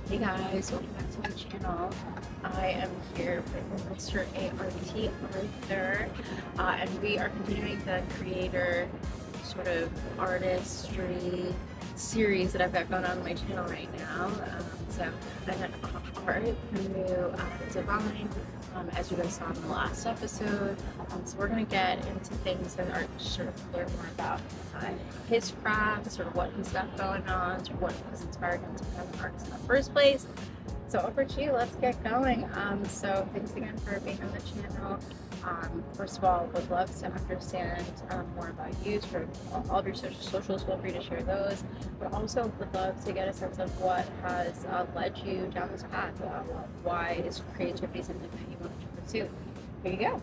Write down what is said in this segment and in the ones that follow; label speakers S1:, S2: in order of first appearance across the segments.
S1: Hey guys, welcome back to my channel. I am here with Mr. ART Arthur, and we are continuing the creator sort of artistry series that I've got going on my channel right now. So I had art through Divine, as you guys saw in the last episode. So we're going to get into things that are sort of learn more about his craft, sort of what he's got going on, sort of what has inspired him to become an artist in the first place. So over to you, let's get going. So thanks again for being on the channel. First of all, would love to understand more about you, sort of all of your socials, feel free to share those, but also would love to get a sense of what has led you down this path. Why is creativity something that you want to pursue? Here you go.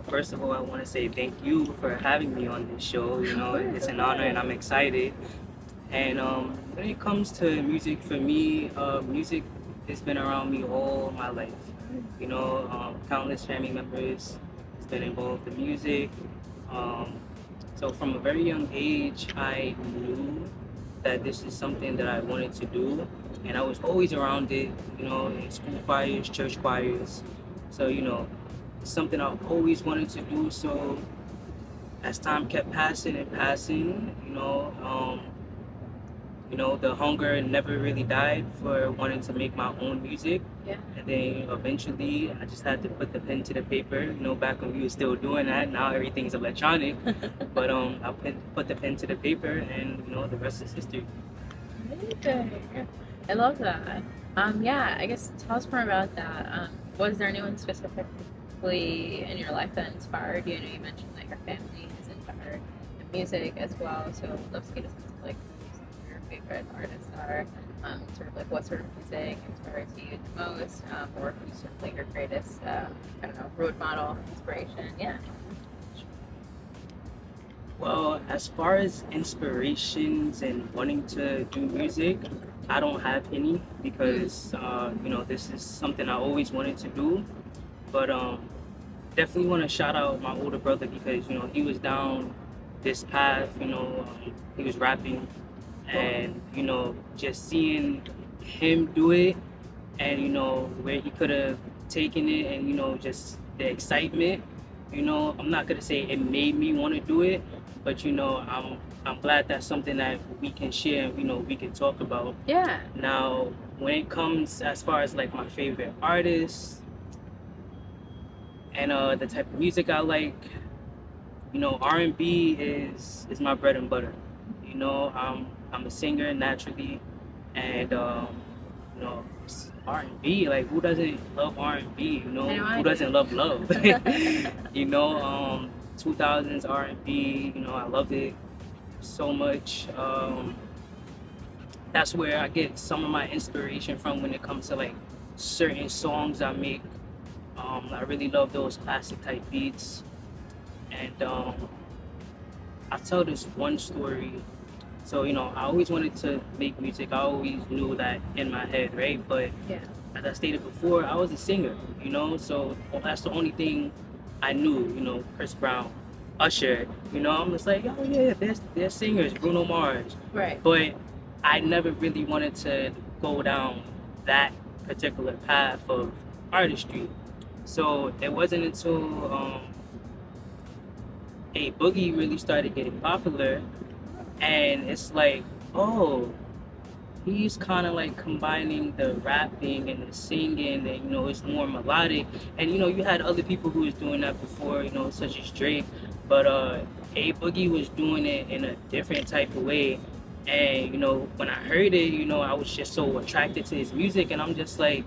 S2: First of all, I want to say thank you for having me on this show. It's an honor and I'm excited. And when it comes to music, for me, music has been around me all my life. Countless family members has been involved in music. So from a very young age, I knew that this is something that I wanted to do, and I was always around it. In school choirs, church choirs. So it's something I always wanted to do. So as time kept passing and passing, the hunger never really died for wanting to make my own music.
S1: Yeah.
S2: And then eventually I just had to put the pen to the paper. Back when we were still doing that, now everything's electronic. But I put the pen to the paper, and the rest is history.
S1: Amazing. I love that. Yeah, I guess tell us more about that. Was there anyone specifically in your life that inspired you? You mentioned that your family is into music as well, so I'd love to get a sense of like who some of your favorite artists are. Sort of like what sort of music inspires you the most, or who's sort of like your greatest, I don't know, role model, inspiration. Yeah.
S2: Well, as far as inspirations and wanting to do music, I don't have any because this is something I always wanted to do. But definitely want to shout out my older brother because he was down this path. He was rapping, and just seeing him do it, and where he could have taken it, and just the excitement. I'm not gonna say it made me want to do it, but I'm glad that's something that we can share and we can talk about.
S1: Yeah.
S2: Now, when it comes as far as like my favorite artists and the type of music I like, R&B is my bread and butter. I'm a singer naturally, and R&B, like who doesn't love R&B? Who doesn't love love? 2000s R&B, I love it so much. That's where I get some of my inspiration from when it comes to like certain songs I make. I really love those classic type beats, and I'll tell this one story. So I always wanted to make music. I always knew that in my head, right? But
S1: Yeah.
S2: as I stated before, I was a singer, so that's the only thing I knew. Chris Brown, Usher, I'm just like, oh yeah, they're singers, Bruno Mars.
S1: Right.
S2: But I never really wanted to go down that particular path of artistry. So it wasn't until A Boogie really started getting popular, and it's like, oh, he's kind of like combining the rapping and the singing, and it's more melodic. And you had other people who was doing that before, such as Drake, but A Boogie was doing it in a different type of way. And when I heard it, I was just so attracted to his music, and I'm just like,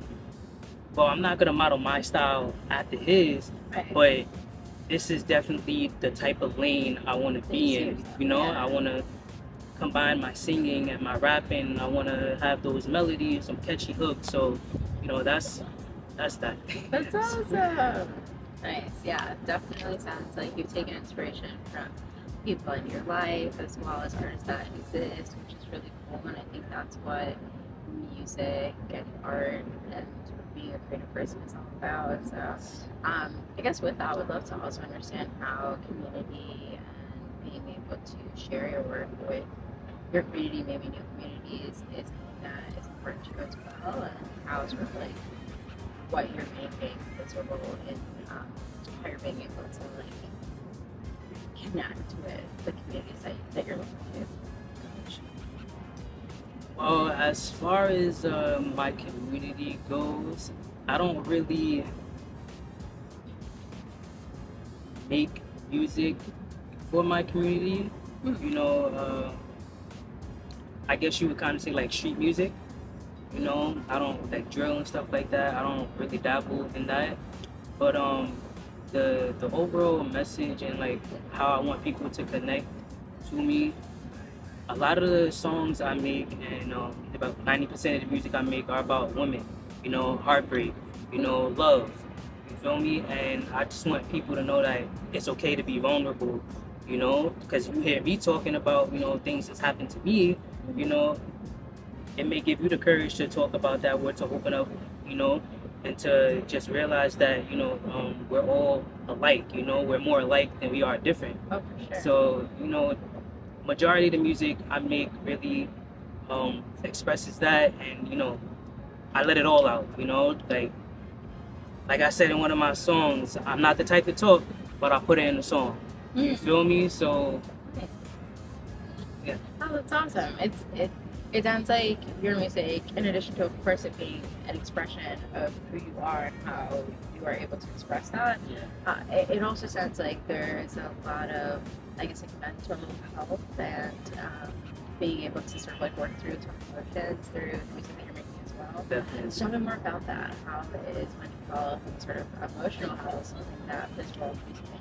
S2: well, I'm not gonna model my style after his,
S1: Right.
S2: but this is definitely the type of lane I want to be in. I want to combine my singing and my rapping. I want to have those melodies, some catchy hooks. So, that's that.
S1: That's awesome. Nice. Yeah, definitely sounds like you've taken inspiration from people in your life as well as artists that exist, which is really cool. And I think that's what music and art and sort of being a creative person is all about. So, I guess with that, I would love to also understand how community and being able to share your work with your community, maybe new communities, is something that is for it to go well, and how sort of like what you're making plays a role in how you're being able to like connect with the communities that you're looking to.
S2: Well, as far as my community goes, I don't really make music for my community. You know, I guess you would kind of say like street music. You know, I don't like drill and stuff like that. I don't really dabble in that. But the overall message and like how I want people to connect to me, a lot of the songs I make and about 90% of the music I make are about women. You know, heartbreak. You know, love. You feel me? And I just want people to know that it's okay to be vulnerable. You know, because you hear me talking about things that's happened to me. You know, it may give you the courage to talk about that, or to open up, and to just realize that, we're all alike, we're more alike than we are different.
S1: Oh, for sure.
S2: So, majority of the music I make really expresses that, and, I let it all out, like I said in one of my songs, I'm not the type to talk, but I put it in the song. You feel me? So, yeah.
S1: Oh, that's awesome. It sounds like your music, in addition to of course it being an expression of who you are and how you are able to express that, it also sounds like there's a lot of, I guess, like mental health and being able to sort of like work through tough emotions through the music that you're making as well.
S2: Definitely.
S1: So tell me more about that. How is mental health and sort of emotional health something that this role is making?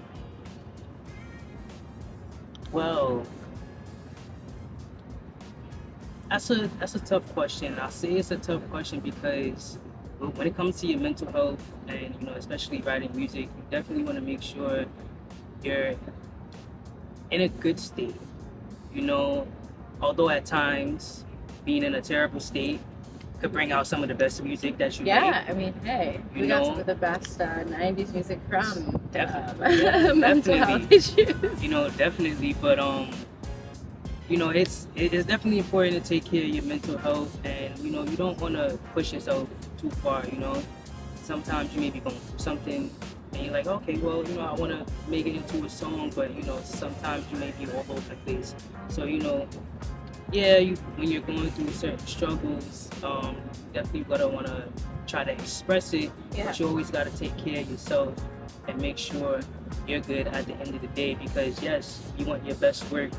S2: Well, that's a tough question. I say it's a tough question because when it comes to your mental health and especially writing music, you definitely want to make sure you're in a good state. Although at times being in a terrible state could bring out some of the best music that you make.
S1: Yeah, I mean, hey, we got some of the best 90s music from
S2: Definitely.
S1: mental health issues.
S2: Definitely, but it's definitely important to take care of your mental health, and you don't want to push yourself too far. Sometimes you may be going through something and you're like, okay, well, I want to make it into a song, but sometimes you may be all over the place. So yeah, when you're going through certain struggles, definitely gotta want to try to express it.
S1: Yeah.
S2: But you always gotta take care of yourself and make sure you're good at the end of the day, because yes, you want your best work,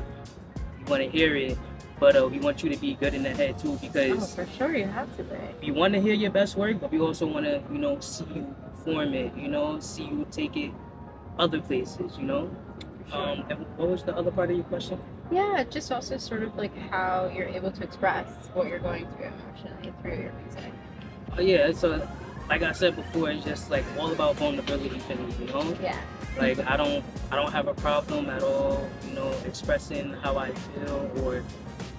S2: you want to hear it, but we want you to be good in the head too, because
S1: for sure you have to be.
S2: We want to hear your best work, but we also want to see you perform it, see you take it other places,
S1: Sure.
S2: And what was the other part of your question?
S1: Yeah, just also sort of like how you're able to express what you're going through emotionally through your music.
S2: Oh yeah, so like I said before, it's just like all about vulnerability for me,
S1: Yeah.
S2: Like I don't have a problem at all, expressing how I feel or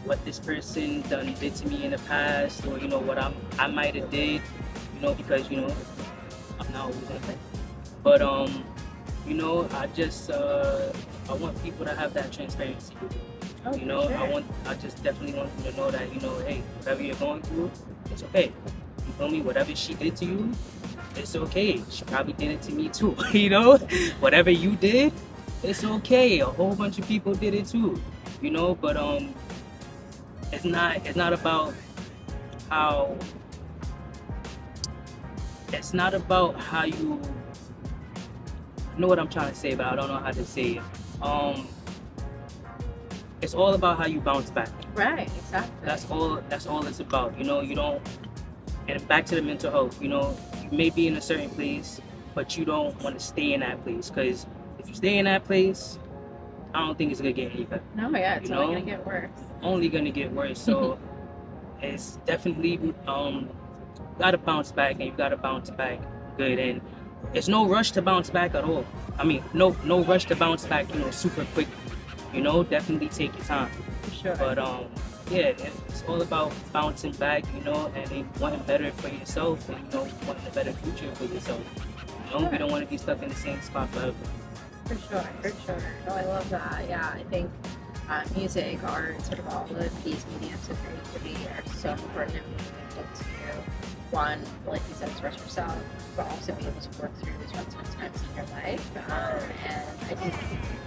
S2: what this person did to me in the past, or what I might have did, because I'm not always in it. But I just I want people to have that transparency.
S1: Oh, sure.
S2: I just definitely want them to know that, hey, whatever you're going through, it's okay. You feel me? Whatever she did to you, it's okay. She probably did it to me too. Whatever you did, it's okay. A whole bunch of people did it too. But it's not about how you know what I'm trying to say, but I don't know how to say it. It's all about how you bounce back.
S1: Right, exactly.
S2: That's all it's about. You don't. And back to the mental health. You may be in a certain place, but you don't want to stay in that place, because if you stay in that place, I don't think it's gonna get any better.
S1: No, yeah, it's only gonna get worse.
S2: Only gonna get worse. So it's definitely gotta bounce back, and you gotta bounce back good. And there's no rush to bounce back at all. I mean, no rush to bounce back, super quick. Definitely take your time.
S1: For sure.
S2: But yeah, it's all about bouncing back, and wanting better for yourself, and wanting a better future for yourself. We don't want to be stuck in the same spot forever.
S1: For sure. No, I love that. Yeah, I think music, art, sort of all of these mediums of creativity are so important and meaningful to you. One, like you said, express yourself, but also be able to work through disruptive times in your life. And I think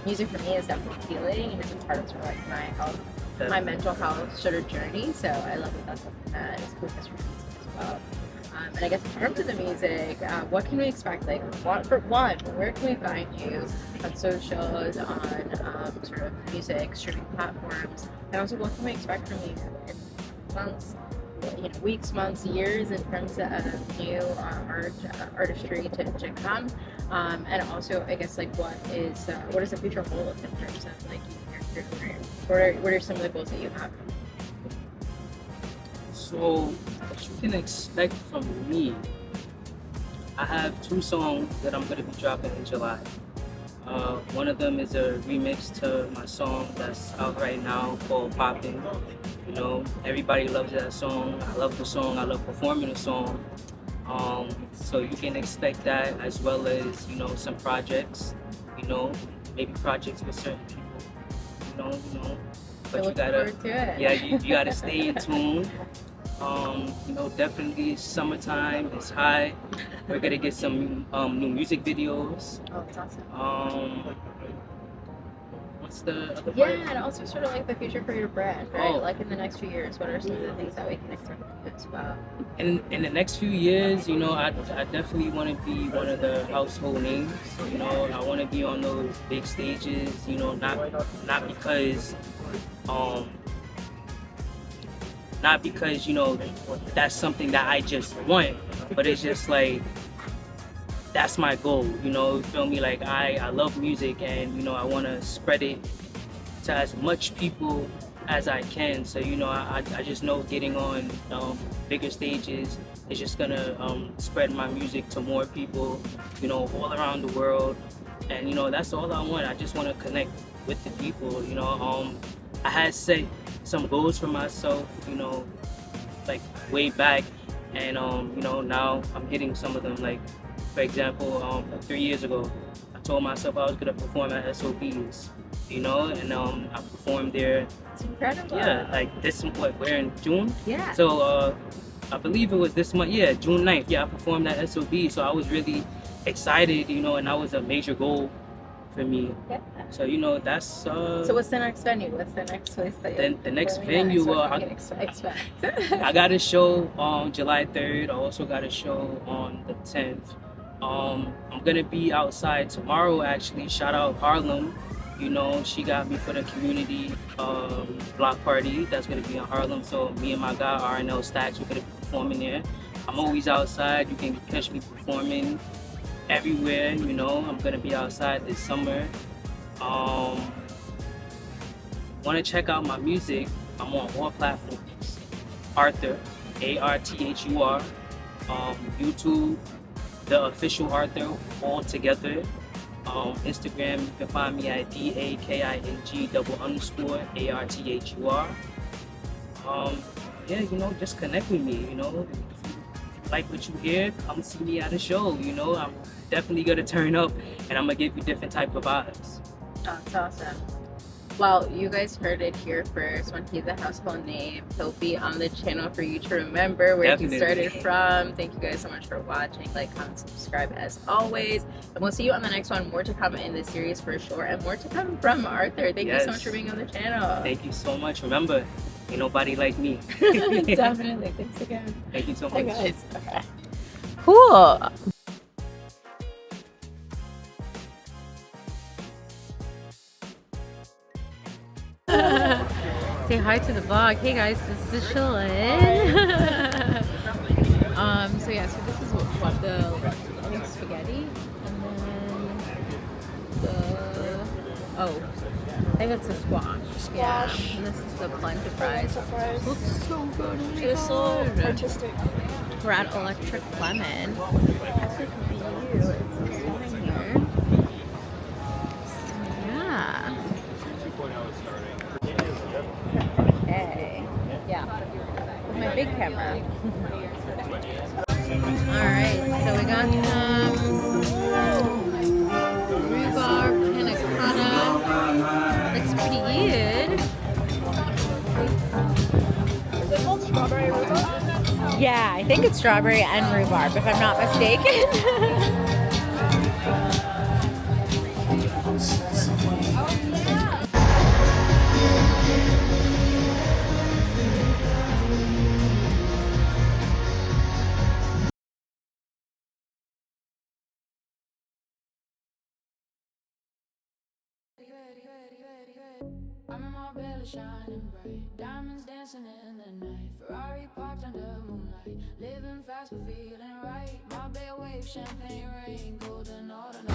S1: music for me is definitely healing, and it's a part of sort of like my health, my mental health sort of journey. So I love that that's something that is cool for music as well. And I guess in terms of the music, what can we expect? Like, for one, where can we find you on socials, on sort of music streaming platforms, and also what can we expect from you in months, weeks, months, years in terms of new artistry to come, and also I guess like what is the future hold in terms of like your career? What are some of the goals that you have?
S2: So, what you can expect from me, I have 2 songs that I'm going to be dropping in July. One of them is a remix to my song that's out right now called Poppin'. You know, everybody loves that song. I love the song. I love performing the song. So you can expect that, as well as, some projects, maybe projects with certain people, but you gotta, yeah, you gotta stay in tune. Definitely summertime, it's hot. We're gonna get some new music videos.
S1: Oh, that's awesome.
S2: What's the other part?
S1: Yeah, and also sort of like the future for your brand, right?
S2: Oh.
S1: Like in the next few years, what are some of the things that we can expect from you as well?
S2: In the next few years, I definitely want to be one of the household names. I want to be on those big stages. Not because that's something that I just want, but it's just like that's my goal. You feel me? Like I love music, and I want to spread it to as much people as I can. So I just know getting on bigger stages is just gonna spread my music to more people, all around the world. And that's all I want. I just want to connect with the people. I had set some goals for myself, like way back, and now I'm hitting some of them. Like, for example, 3 years ago, I told myself I was gonna perform at SOBs, and I performed there.
S1: It's incredible.
S2: Yeah, like we're in June?
S1: Yeah.
S2: So I believe it was this month, yeah, June 9th. Yeah, I performed at SOB, so I was really excited, and that was a major goal for me.
S1: Yeah.
S2: So that's
S1: So what's the next venue? What's the next place that
S2: the next venue?
S1: Expect?
S2: I got a show on July 3rd. I also got a show on the 10th. I'm gonna be outside tomorrow, actually. Shout out Harlem. She got me for the community block party that's gonna be in Harlem. So me and my guy RNL Stacks, we're gonna be performing there. I'm always outside. You can catch me performing everywhere. I'm gonna be outside this summer. Want to check out my music? I'm on all platforms. Arthur, ARTHUR, YouTube, the official Arthur, all together. Instagram, you can find me at DAKING_ARTHUR. Yeah, just connect with me. If you like what you hear, come see me at a show. I'm definitely gonna turn up, and I'm gonna give you different type of vibes.
S1: That's awesome. Well, you guys heard it here first. When he's a household name, he'll be on the channel for you to remember where he started from. Thank you guys so much for watching. Like, comment, subscribe as always. And we'll see you on the next one. More to come in this series for sure. And more to come from Arthur. Thank you so much for being on the channel.
S2: Thank you so much. Remember, ain't nobody like me.
S1: Definitely. Thanks again.
S2: Thank you so much.
S1: Bye, guys. Okay. Cool. Say hi to the vlog. Hey guys, this is Shalyn. So yeah, so this is what the I think spaghetti, and then I think that's the squash. Yeah, and this is the plantain fries. Looks so good.
S3: It's so artistic.
S1: We're at Electric Lemon. As you can view, it's so stunning here. So yeah. Okay. Yeah. With my big camera. Alright, so we got some rhubarb panna cotta. Looks pretty good. think it's strawberry and rhubarb, if I'm not mistaken.
S4: I'm in my belly shining bright, diamonds dancing in the night, Ferrari parked under moonlight, living fast but feeling right, my bed wave, champagne rain, golden autumn.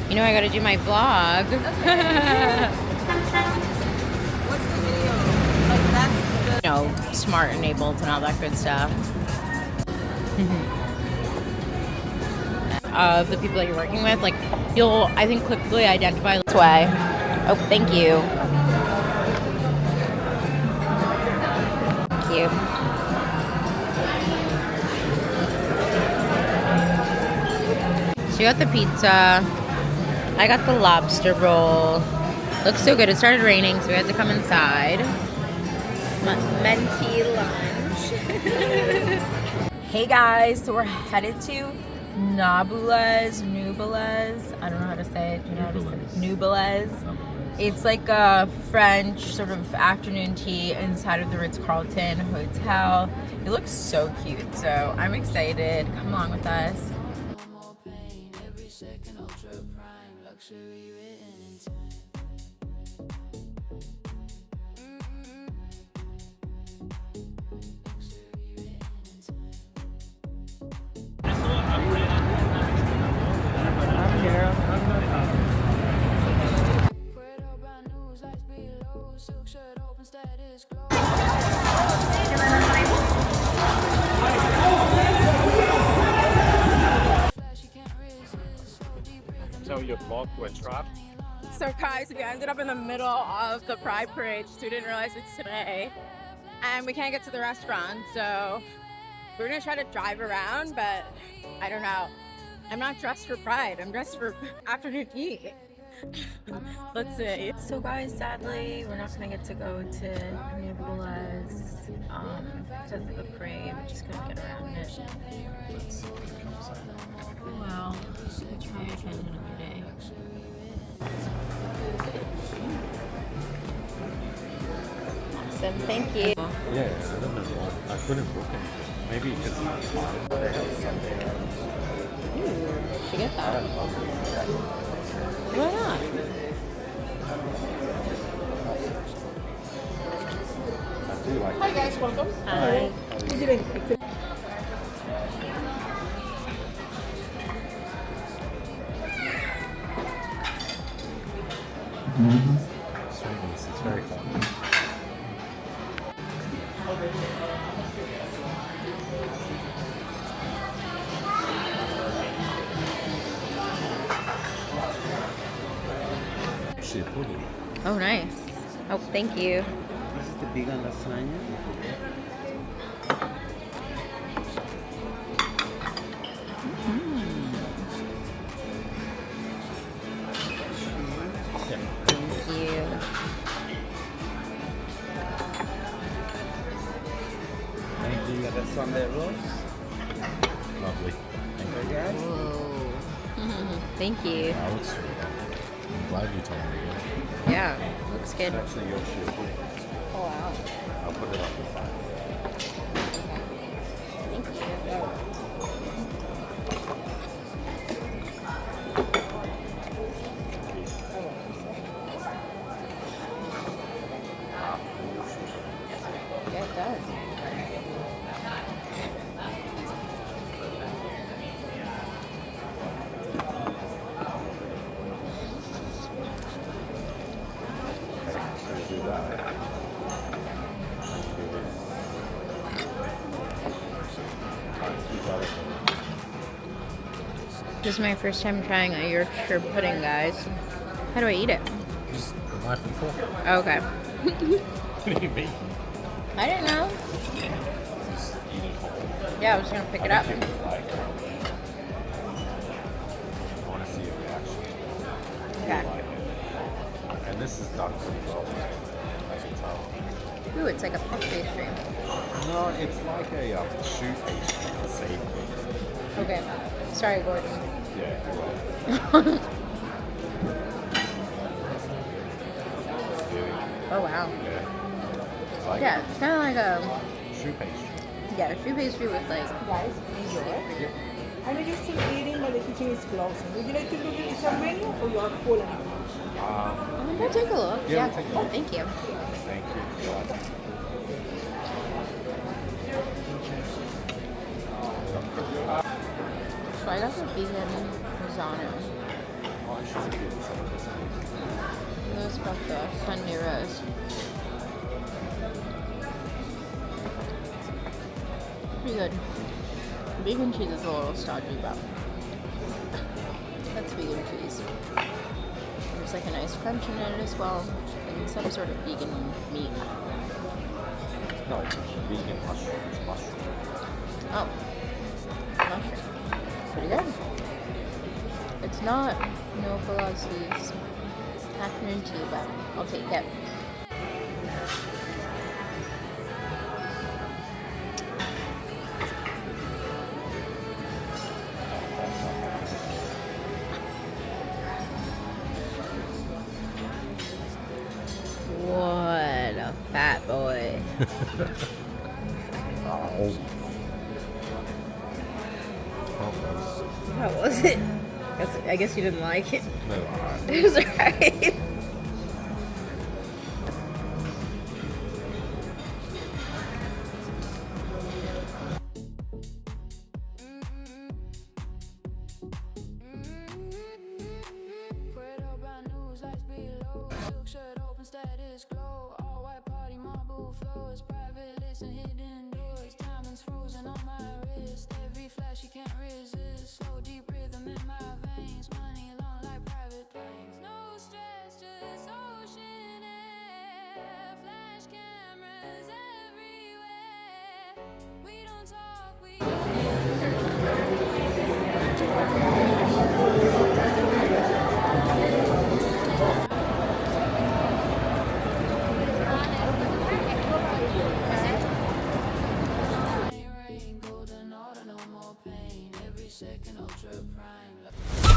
S1: You know I gotta do my vlog.
S3: What's the video? Like that's the...
S1: You know, smart enabled and all that good stuff. Of the people that you're working with, like you'll, I think, quickly identify this way. Oh, thank you. Thank you. So you got the pizza. I got the lobster roll. Looks so good. It started raining, so we had to come inside. Mentee lunch. Hey guys, so we're headed to Nubeluz. I don't know how to say it. Do you know how to say it? Nubeluz. It's like a French sort of afternoon tea inside of the Ritz-Carlton Hotel. It looks so cute, so I'm excited. Come along with us.
S5: So your vlog went trapped?
S3: So guys, we ended up in the middle of the Pride Parade, so we didn't realize it's today. And we can't get to the restaurant, so we're gonna try to drive around, but I don't know. I'm not dressed for Pride, I'm dressed for afternoon tea. Let's see. So guys, sadly, we're not gonna get to go to Nubeluz because of the parade. We're just gonna get around it. Well, we'll try again another day.
S1: Awesome, thank you.
S5: Yeah, I couldn't book anything. Maybe because they have Sunday.
S1: Ooh, should get that. Why not?
S5: I do like
S3: Hi guys, welcome.
S1: Hi.
S5: It's very fun.
S1: Oh, nice. Oh, thank you.
S6: This is the vegan lasagna.
S1: Thank you.
S6: Thank you. The Sunday rolls.
S5: Lovely.
S6: Thank you guys.
S1: Whoa. Thank you.
S5: That looks sweet. I'm glad you told me.
S1: Yeah, looks good.
S5: It's actually your shoe.
S1: Oh, wow.
S5: I'll put it on the side.
S1: Thank you. Yeah, it does.
S5: Do that.
S1: This is my first time trying a Yorkshire pudding, guys. How do I eat it?
S5: Just a knife and fork.
S1: Oh, okay.
S5: What do you mean?
S1: I didn't know.
S5: Just eat it whole.
S1: Yeah, I was gonna pick it up.
S5: I think you would like it. I want to see your reaction.
S1: Okay.
S5: Like it. And this is done pretty well. I can tell.
S3: Ooh, it's like a puff pastry.
S5: No, it's like a shoe pastry, a savory.
S3: Okay. Sorry, Gordon.
S5: Yeah, you're right.
S3: Oh, wow.
S5: Yeah. It's like
S3: Yeah, it's kind of like a,
S5: shoe pastry.
S3: yeah, a shoe pastry with like,
S7: Guys, enjoy. I know you're still eating, but the kitchen is closing. Would you like to look at some menu or you are full now?
S3: I'm gonna take a look.
S5: Yeah,
S3: Yeah.
S5: we'll take a
S3: Oh,
S5: look.
S3: thank you.
S5: Thank you.
S3: So I got the vegan risotto.
S5: Oh, I should get some of this.
S3: And this got the Sunday roast. Pretty good. Vegan cheese is a little stodgy, but that's vegan cheese. There's like a nice crunch in it as well, and some sort of vegan meat.
S5: No, it's vegan mushrooms. Mushroom.
S3: Oh, mushroom. Pretty good. It's not Nubeluz's afternoon tea, but I'll take it. What a fat boy.
S5: Oh.
S3: How was it? I guess you didn't like it.
S5: No, alright.
S3: It was alright.
S4: Status glow, all white party marble floors, private listen hidden doors, diamonds frozen on my wrist, every flash you can't resist, slow deep rhythm in my veins, money long like private planes, no stress, just ocean air, flash cameras everywhere, we don't talk, we rain, golden order, no more pain. Every second ultra prime.